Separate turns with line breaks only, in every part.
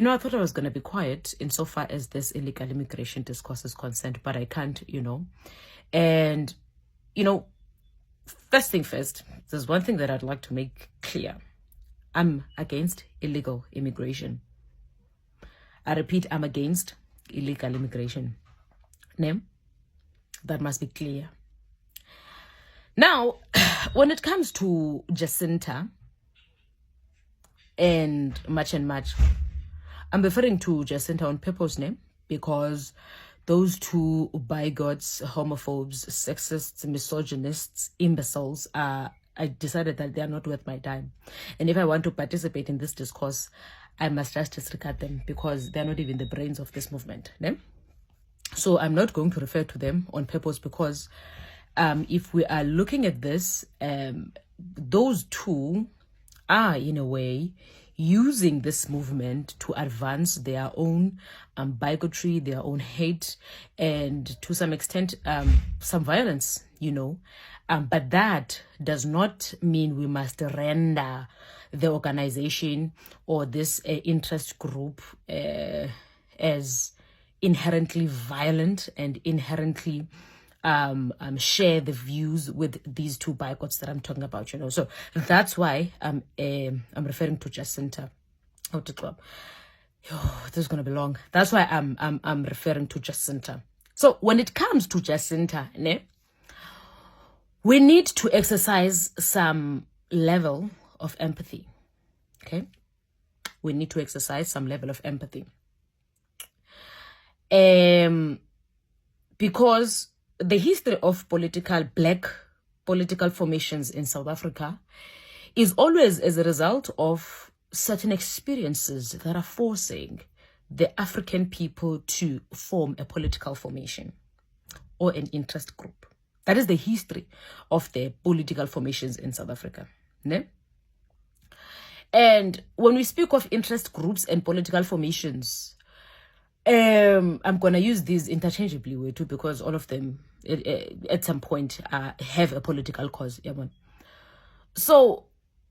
I thought I was going to be quiet insofar as this illegal immigration discourse is concerned, but I can't, And, first thing first, there's one thing that I'd like to make clear. I'm against illegal immigration. I repeat, I'm against illegal immigration. Name? That must be clear. Now, when it comes to Jacinta and much, I'm referring to Jacinta on purpose, name, because those two bigots, homophobes, sexists, misogynists, imbeciles I decided that they are not worth my time. And if I want to participate in this discourse, I must just disregard them because they're not even the brains of this movement. Ne? So I'm not going to refer to them on purpose because if we are looking at this, those two are, in a way, using this movement to advance their own bigotry, their own hate, and to some extent, some violence, But that does not mean we must render the organization or this interest group as inherently violent and inherently share the views with these two bigots that I'm talking about, So that's why I'm referring to Jacinta. This is gonna be long. That's why I'm referring to Jacinta. So when it comes to Jacinta, we need to exercise some level of empathy. Okay, we need to exercise some level of empathy. Because the history of black political formations in South Africa is always as a result of certain experiences that are forcing the African people to form a political formation or an interest group. That is the history of the political formations in South Africa. Ne? And when we speak of interest groups and political formations, I'm going to use these interchangeably too because all of them at some point have a political cause. So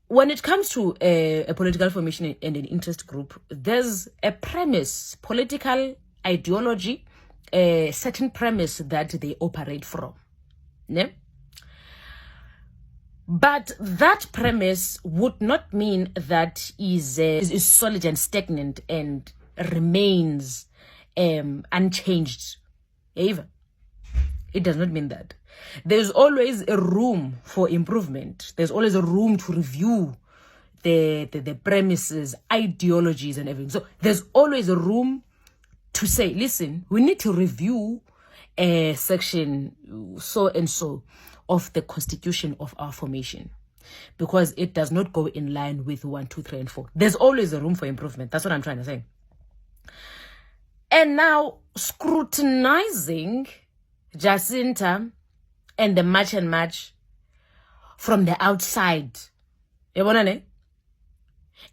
when it comes to a political formation and an interest group, there's a premise, political ideology, a certain premise that they operate from. Ne? But that premise would not mean that is solid and stagnant and remains unchanged. Even it does not mean that. There's always a room for improvement. There's always a room to review the premises, ideologies, and everything. So there's always a room to say, listen, we need to review a section so and so of the constitution of our formation because it does not go in line with 1, 2, 3, and 4. There's always a room for improvement. That's what I'm trying to say. And now scrutinizing Jacinta and the match from the outside,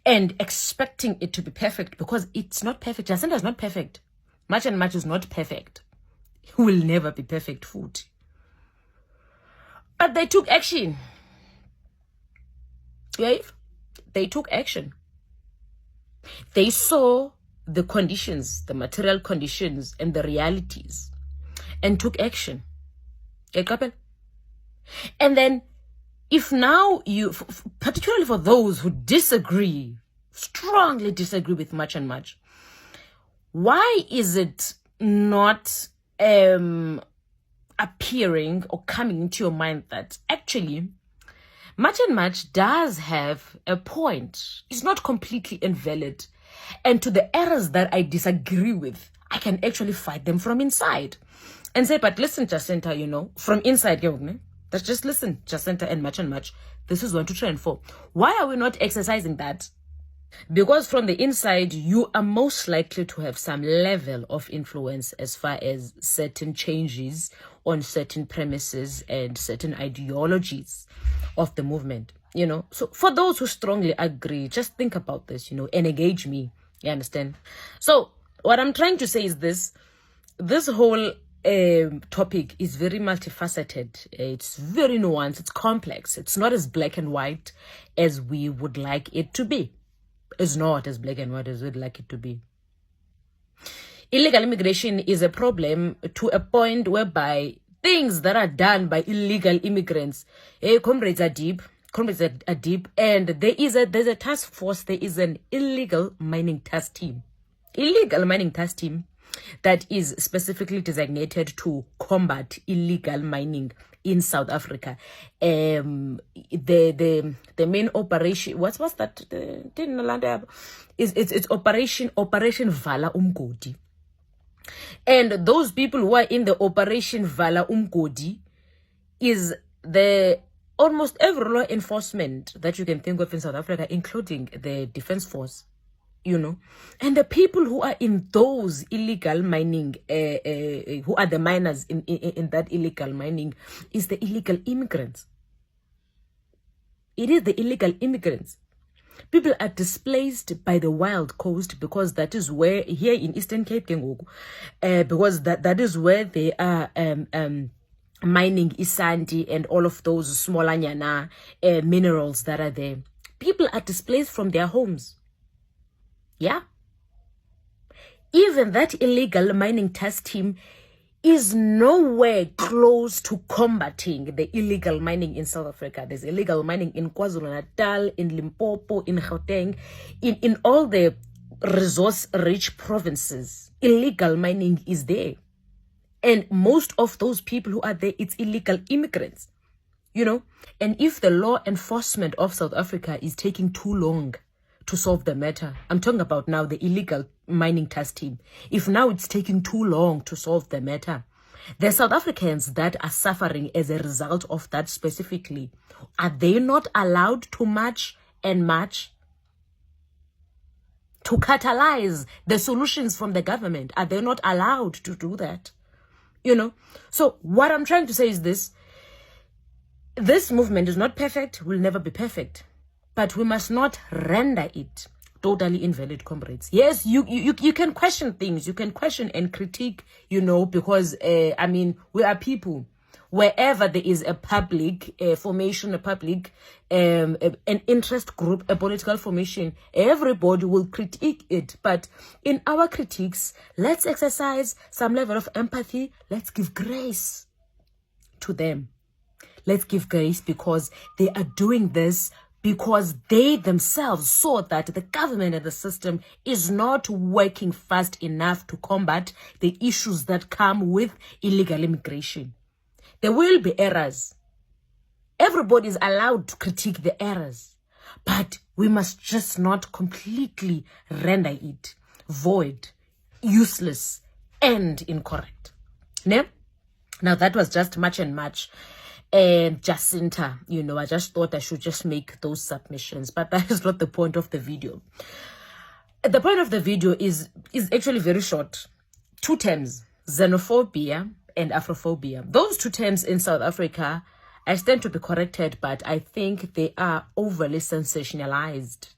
and expecting it to be perfect because it's not perfect. Jacinta is not perfect. Match is not perfect. It will never be perfect food. But they took action. Yeah, they took action. They saw the conditions, the material conditions and the realities and took action. And then if now you, particularly for those who strongly disagree with much, why is it not appearing or coming into your mind that actually much does have a point? It's not completely invalid. And to the errors that I disagree with, I can actually fight them from inside. And say, but listen, Jacinta, from inside, that's just listen, Jacinta and much. This is 1, 2, 3, and 4. Why are we not exercising that? Because from the inside, you are most likely to have some level of influence as far as certain changes on certain premises and certain ideologies of the movement, So for those who strongly agree, just think about this, and engage me. You understand? So what I'm trying to say is this whole topic is very multifaceted. It's very nuanced. It's complex. It's not as black and white as we would like it to be. is not as black and white as we'd like it to be. Illegal immigration is a problem to a point whereby things that are done by illegal immigrants, comrades are deep. Comrades are deep, and there's a task force. There is an illegal mining task team that is specifically designated to combat illegal mining in South Africa. The main operation, what's that? It's Operation Vala Umgodi. And those people who are in the Operation Vala Umgodi is the almost every law enforcement that you can think of in South Africa, including the Defense Force, and the people who are in those illegal mining, who are the miners in that illegal mining, is the illegal immigrants. It is the illegal immigrants. People are displaced by the wild coast because that is where, here in Eastern Cape, because that is where they are mining Isanti and all of those smaller nyana minerals that are there. People are displaced from their homes. Yeah. Even that illegal mining task team is nowhere close to combating the illegal mining in South Africa. There's illegal mining in KwaZulu-Natal, in Limpopo, in Gauteng, in all the resource-rich provinces. Illegal mining is there. And most of those people who are there, it's illegal immigrants, And if the law enforcement of South Africa is taking too long to solve the matter, I'm talking about now the illegal mining task team. If now it's taking too long to solve the matter, the South Africans that are suffering as a result of that specifically, are they not allowed to march and march? To catalyze the solutions from the government, are they not allowed to do that? So what I'm trying to say is this movement is not perfect, will never be perfect, but we must not render it totally invalid, comrades. Yes, you can question things, you can question and critique, because we are people. Wherever there is a public formation, a public an interest group, a political formation, everybody will critique it. But in our critiques, let's exercise some level of empathy. Let's give grace to them. Let's give grace because they are doing this because they themselves saw that the government and the system is not working fast enough to combat the issues that come with illegal immigration. There will be errors. Everybody is allowed to critique the errors, but we must just not completely render it void, useless, and incorrect. Now that was just much and much. And Jacinta, I just thought I should just make those submissions, but that is not the point of the video. The point of the video is actually very short. Two terms: xenophobia and Afrophobia. Those two terms in South Africa, I stand to be corrected, but I think they are overly sensationalized.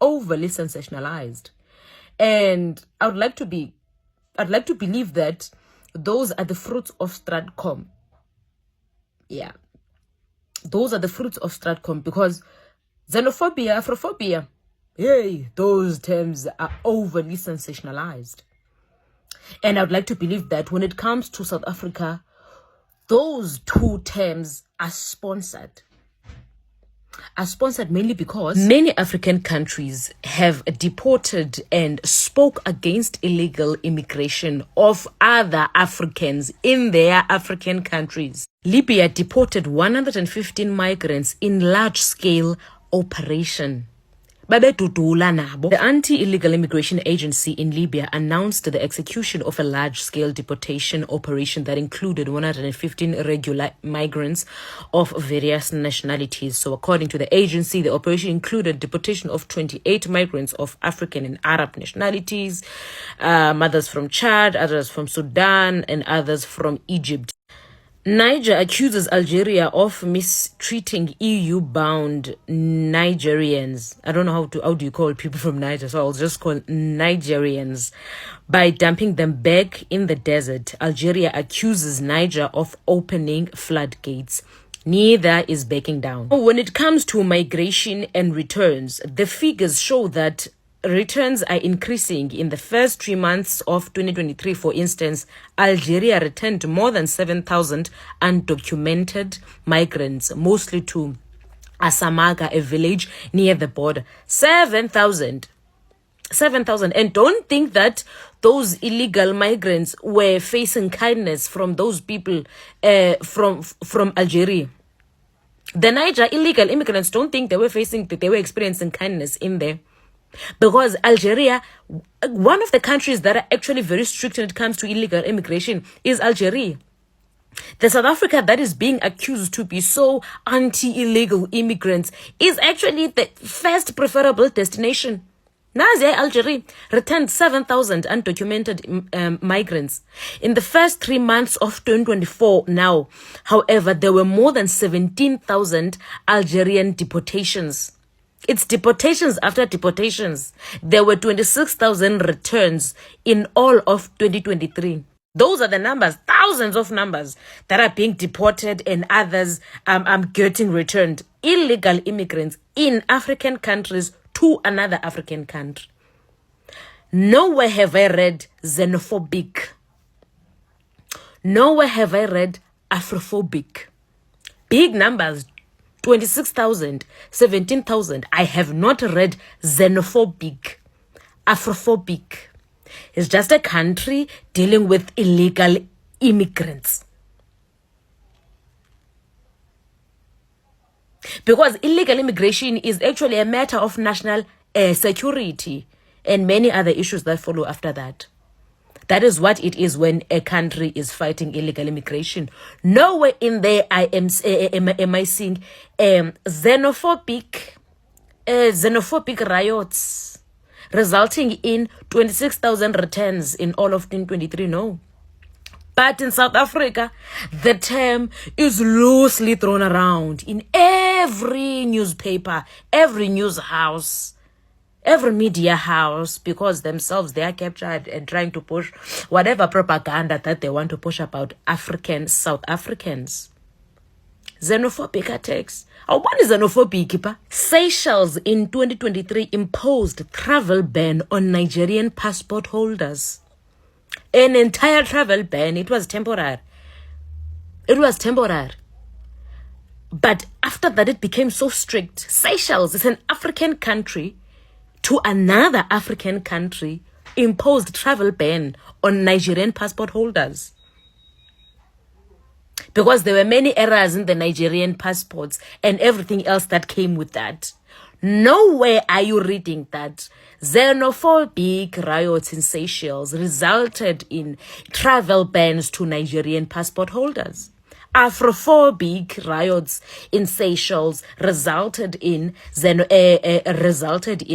Overly sensationalized. And I'd like to believe that those are the fruits of Stratcom. Yeah. Those are the fruits of Stratcom, because xenophobia, Afrophobia, those terms are overly sensationalized. And I'd like to believe that when it comes to South Africa, those two terms are sponsored. Are sponsored mainly because many African countries have deported and spoke against illegal immigration of other Africans in their African countries. Libya deported 115 migrants in large-scale operation. The Anti-Illegal Immigration Agency in Libya announced the execution of a large-scale deportation operation that included 115 irregular migrants of various nationalities. So according to the agency, the operation included deportation of 28 migrants of African and Arab nationalities, others from Chad, others from Sudan, and others from Egypt. Niger accuses Algeria of mistreating EU-bound Nigerians. I don't know how do you call people from Niger, so I'll just call Nigerians, by dumping them back in the desert. Algeria accuses Niger of opening floodgates Neither is backing down. When it comes to migration and returns, the figures show that returns are increasing. In the first 3 months of 2023, for instance, Algeria returned more than 7,000 undocumented migrants, mostly to Asamaga, a village near the border. 7,000. And don't think that those illegal migrants were facing kindness from those people from Algeria. The Niger illegal immigrants, don't think they were experiencing kindness in there. Because Algeria, one of the countries that are actually very strict when it comes to illegal immigration is Algeria. The South Africa that is being accused to be so anti-illegal immigrants is actually the first preferable destination. Nazia Algeria returned 7,000 undocumented migrants. In the first 3 months of 2024 now, however, there were more than 17,000 Algerian deportations. It's deportations after deportations. There were 26,000 returns in all of 2023. Those are the numbers, thousands of numbers that are being deported and others getting returned. Illegal immigrants in African countries to another African country. Nowhere have I read xenophobic. Nowhere have I read Afrophobic. Big numbers, 26,000, 17,000. I have not read xenophobic, Afrophobic. It's just a country dealing with illegal immigrants. Because illegal immigration is actually a matter of national security and many other issues that follow after that. That is what it is when a country is fighting illegal immigration. Nowhere in there am I seeing xenophobic riots resulting in 26,000 returns in all of 2023. No. But in South Africa, the term is loosely thrown around in every newspaper, every news house, every media house, because themselves, they are captured and trying to push whatever propaganda that they want to push about South Africans. Xenophobic attacks. What is xenophobic? Seychelles in 2023 imposed travel ban on Nigerian passport holders. An entire travel ban. It was temporary. But after that, it became so strict. Seychelles is an African country to another African country imposed travel ban on Nigerian passport holders. Because there were many errors in the Nigerian passports and everything else that came with that. Nowhere are you reading that xenophobic riots in Seychelles resulted in travel bans to Nigerian passport holders. Afrophobic riots in Seychelles resulted in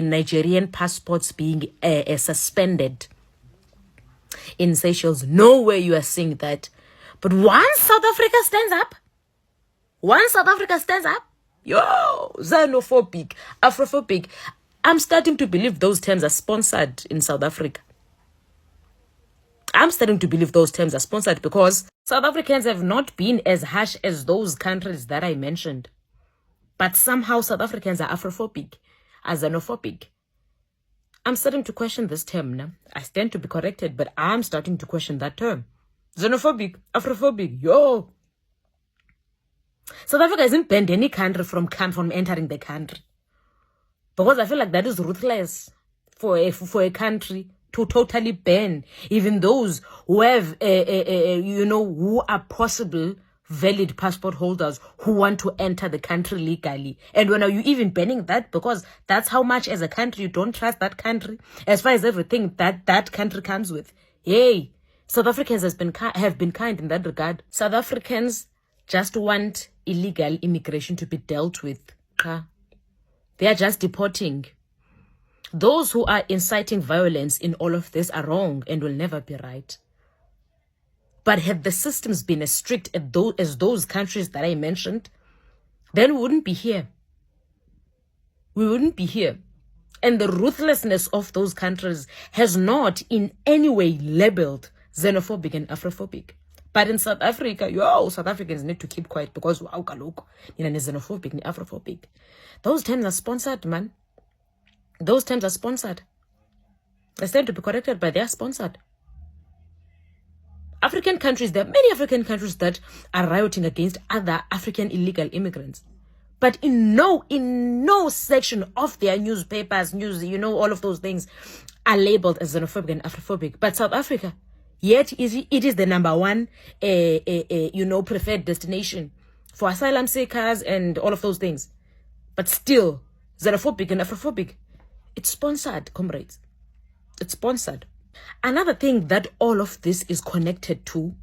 Nigerian passports being suspended. In Seychelles, nowhere you are seeing that. But once South Africa stands up, yo, xenophobic, Afrophobic, I'm starting to believe those terms are sponsored in South Africa. I'm starting to believe those terms are sponsored because South Africans have not been as harsh as those countries that I mentioned. But somehow South Africans are Afrophobic, are xenophobic. I'm starting to question this term now. I stand to be corrected, but I'm starting to question that term. Xenophobic, Afrophobic, yo. South Africa hasn't banned any country from entering the country. Because I feel like that is ruthless for a country to totally ban even those who have, who are possible valid passport holders who want to enter the country legally. And when are you even banning that? Because that's how much as a country you don't trust that country as far as everything that country comes with. Hey, South Africans have been kind in that regard. South Africans just want illegal immigration to be dealt with. They are just deporting. Those who are inciting violence in all of this are wrong and will never be right. But had the systems been as strict as those countries that I mentioned, then we wouldn't be here. We wouldn't be here. And the ruthlessness of those countries has not in any way labeled xenophobic and Afrophobic. But in South Africa, South Africans need to keep quiet because wow, kaloku, nina ni xenophobic, ni Afrophobic. Those terms are sponsored, man. Those terms are sponsored. They stand to be corrected, but they are sponsored. African countries, there are many African countries that are rioting against other African illegal immigrants. But in no section of their newspapers, all of those things are labeled as xenophobic and Afrophobic. But South Africa, yet it is the number one, preferred destination for asylum seekers and all of those things. But still, xenophobic and Afrophobic. It's sponsored, comrades. It's sponsored. Another thing that all of this is connected to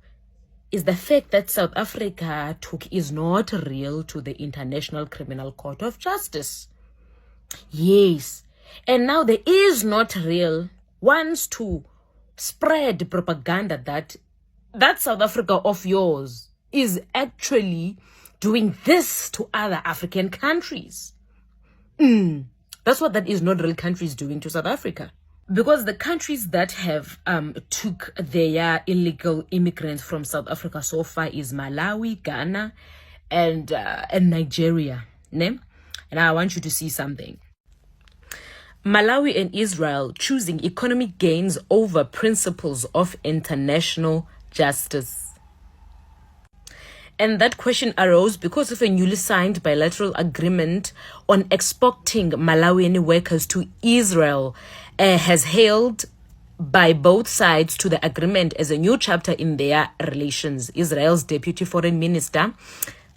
is the fact that South Africa is not real to the International Criminal Court of Justice. Yes. And now there is not real wants to spread propaganda that South Africa of yours is actually doing this to other African countries. That's what that is not real countries doing to South Africa. Because the countries that have took their illegal immigrants from South Africa so far is Malawi, Ghana, and Nigeria. Ne? And I want you to see something. Malawi and Israel choosing economic gains over principles of international justice. And that question arose because of a newly signed bilateral agreement on exporting Malawian workers to Israel, has hailed by both sides to the agreement as a new chapter in their relations. Israel's deputy foreign minister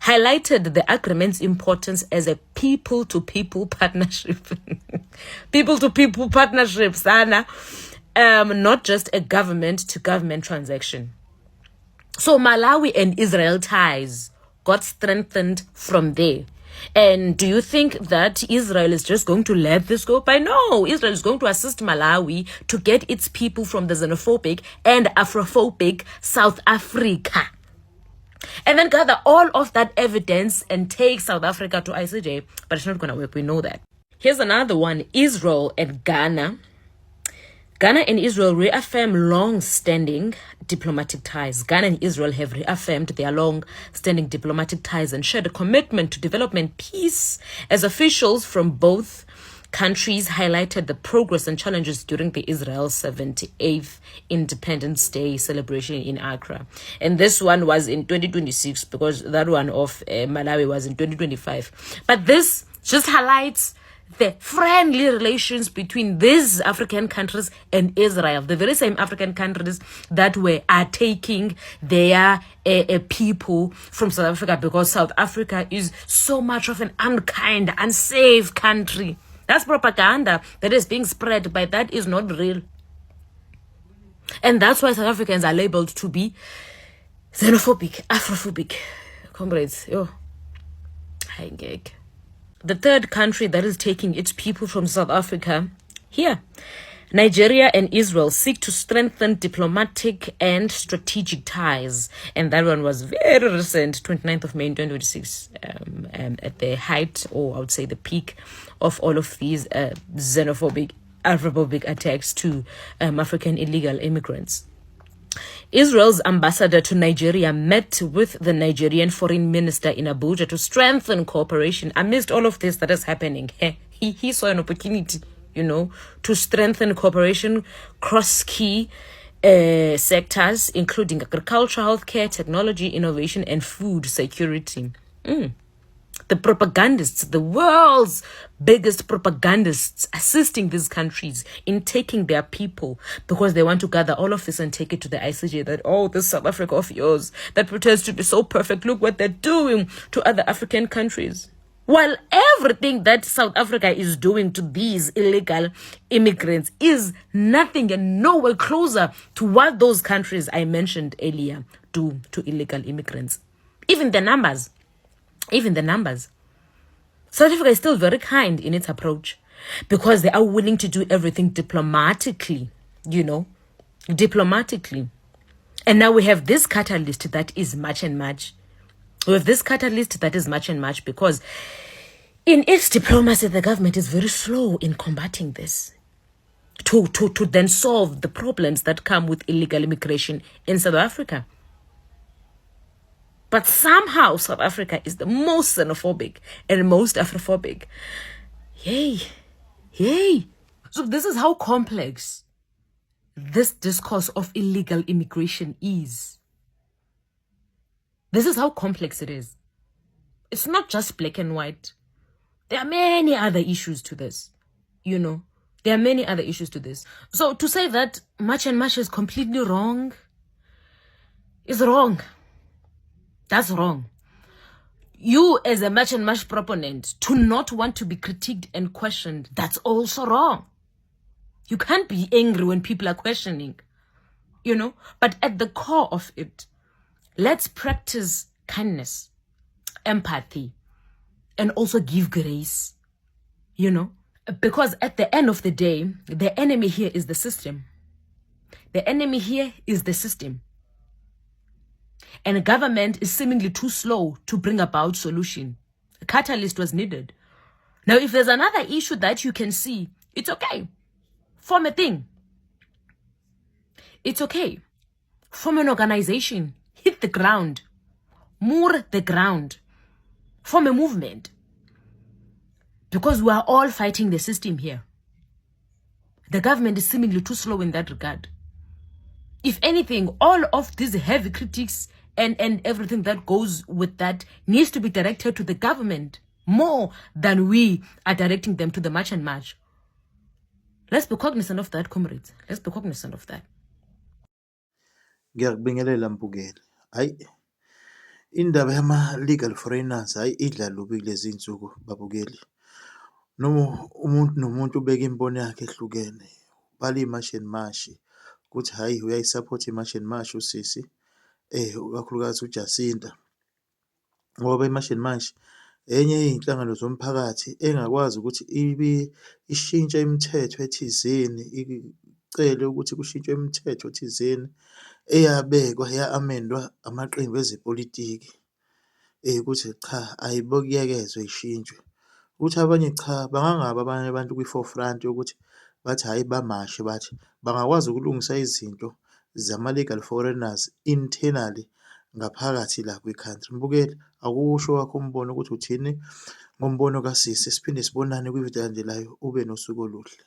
highlighted the agreement's importance as a people-to-people partnership. People-to-people partnership, Sana. Not just a government-to-government transaction. So Malawi and Israel ties got strengthened from there. And do you think that Israel is just going to let this go by? No, Israel is going to assist Malawi to get its people from the xenophobic and Afrophobic South Africa. And then gather all of that evidence and take South Africa to ICJ. But it's not going to work. We know that. Here's another one. Israel and Ghana. Ghana and Israel reaffirm long-standing diplomatic ties. Ghana and Israel have reaffirmed their long-standing diplomatic ties and shared a commitment to development peace as officials from both countries highlighted the progress and challenges during the Israel's 78th Independence Day celebration in Accra. And this one was in 2026 because that one of Malawi was in 2025. But this just highlights the friendly relations between these African countries and Israel, the very same African countries that are taking their people from South Africa because South Africa is so much of an unkind, unsafe country. That's propaganda that is being spread, but that is not real. And that's why South Africans are labeled to be xenophobic, Afrophobic. Comrades, hi, gig. The third country that is taking its people from South Africa, here, Nigeria and Israel seek to strengthen diplomatic and strategic ties. And that one was very recent, 29th of May 2026, at the height, or I would say the peak of all of these xenophobic, Afrophobic attacks to African illegal immigrants. Israel's ambassador to Nigeria met with the Nigerian foreign minister in Abuja to strengthen cooperation amidst all of this that is happening. He saw an opportunity, to strengthen cooperation across key sectors, including agriculture, healthcare, technology, innovation, and food security. The propagandists, the world's biggest propagandists, assisting these countries in taking their people because they want to gather all of this and take it to the ICJ that, this South Africa of yours that pretends to be so perfect, look what they're doing to other African countries. While everything that South Africa is doing to these illegal immigrants is nothing and nowhere closer to what those countries I mentioned earlier do to illegal immigrants. Even the numbers. South Africa is still very kind in its approach because they are willing to do everything diplomatically, diplomatically. And now we have this catalyst that is much and much. We have this catalyst that is much and much because in its diplomacy, the government is very slow in combating this to then solve the problems that come with illegal immigration in South Africa. But somehow South Africa is the most xenophobic and most Afrophobic. Yay. So this is how complex this discourse of illegal immigration is. This is how complex it is. It's not just black and white. There are many other issues to this. There are many other issues to this. So to say that March and March is completely wrong is wrong. That's wrong. You as a March and March proponent to not want to be critiqued and questioned, that's also wrong. You can't be angry when people are questioning, But at the core of it, let's practice kindness, empathy, and also give grace, Because at the end of the day, the enemy here is the system. The enemy here is the system. And government is seemingly too slow to bring about solution. A catalyst was needed. Now, if there's another issue that you can see, it's okay. Form a thing. It's okay. Form an organization. Hit the ground. Moor the ground. Form a movement. Because we are all fighting the system here. The government is seemingly too slow in that regard. If anything, all of these heavy critiques and everything that goes with that needs to be directed to the government more than we are directing them to the March and March. Let's be cognizant of that, comrades. Let's be cognizant of that.
Ngiyakubingelela Mpukeli. Hayi, indaba yama-legal foreigners hayi idla lubi kulezi iy'nsuku babukeli. Umuntu nomuntu ubeka imibono yakhe ehlukene. Bala i-March and March ukuthi hhayi uyayisaphotha i-March and March usisi, kakhulukazi uJacinta. Ngoba i-March and March enye yey'nhlangano zomphakathi engakwazi ukuthi ishintshe imithetho ethizeni, icele ukuthi kushintshwe imithetho thizeni eyabekwa ya-amendwa amaqembu ezepolitiki, ukuthi cha ayibokuyekezwa ishintshwe. Ukuthi abanye cha, bangangabi abanye abantu kwi-forefront yokuthi bathi hhayi bamashe, bathi bangakwazi ukulungisa izinto zama-legal foreigners internally ngaphakathi la kwi-country. Mbukeli, akusho wakho umbono ukuthi uthini ngombono kasisi. Siphinde sibonane kwividiyo elandelayo. Ube nosuku oluhle.